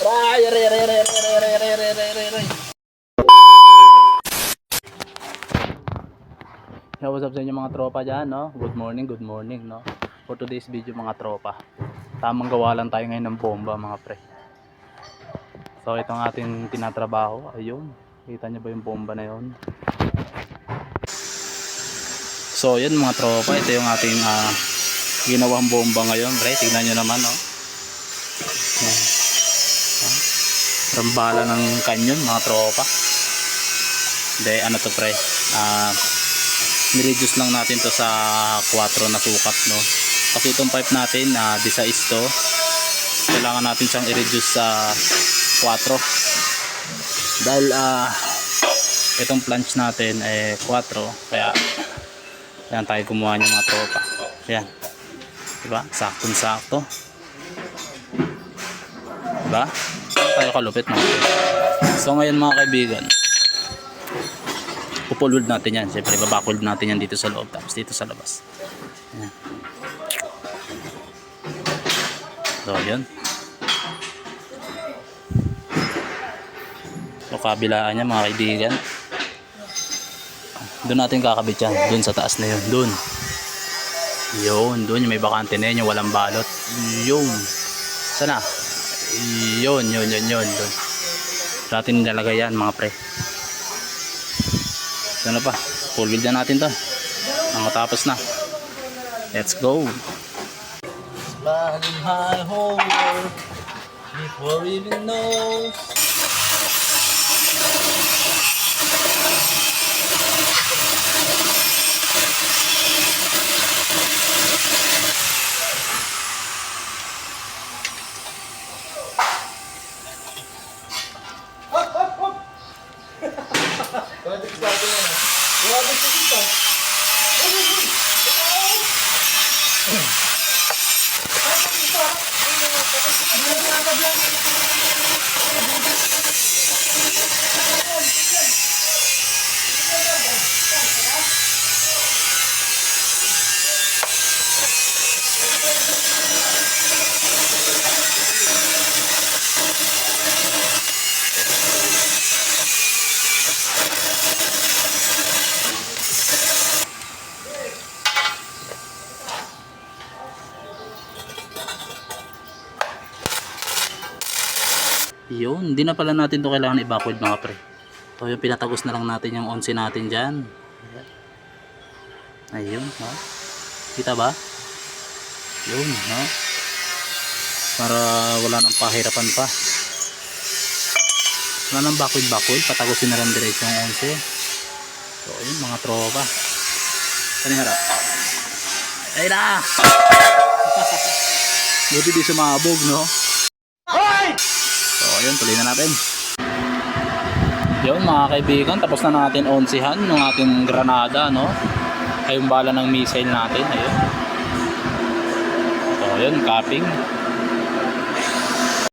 Ay, re. Yo, what's up sa inyo mga tropa dyan, no? Good morning, no? For today's video mga tropa, tamang gawa lang tayo ngayon ng bomba mga pre. So itong ating tinatrabaho, ayun, kita nyo ba yung bomba na yun? So yun mga tropa, ito yung ating ginawang bomba ngayon pre. Tignan nyo naman, no? Rambala ng kanyon mga tropa. Hindi, ano to pre, nireduce lang natin to sa 4 na sukat, no? Kasi itong pipe natin di sa isto, kailangan natin siyang i-reduce sa 4 dahil itong planche natin 4, kaya yan tayo gumawa niya mga tropa. Yan, diba? Saktong sakto, diba? Tayo kalupit mga tropa. So ngayon mga kaibigan, pupulwood natin yan. Siyempre babackwood natin yan dito sa loob, tapos dito sa labas. Ayan. So yun, so kabilaan niya mga kaibigan, doon natin kakabit yan, doon sa taas na yun, doon yung may bakante na yun, yung walang balot, yun sana, yun doon natin nilalagay yan mga pre. Ano pa, full build na natin to nang matapos na. Let's go. Sliding high over before even knows. Yun, hindi na pala natin to kailangan i-backward mga pre. So yung pinatagos na lang natin yung 11 natin dyan. Ayun, no? Kita ba? Yun, no? Para wala nang pahirapan pa. Wala nang backward, patagosin na lang diretso yung 11. So ayun mga tropa. Saan yung harap? Ayun na! Buti di sumabog, no? So ayun, tuloy na natin. Yun mga kaibigan, tapos na natin 11han ng ating granada, no? Ay yung bala ng missile natin, ayun. So ayun, capping.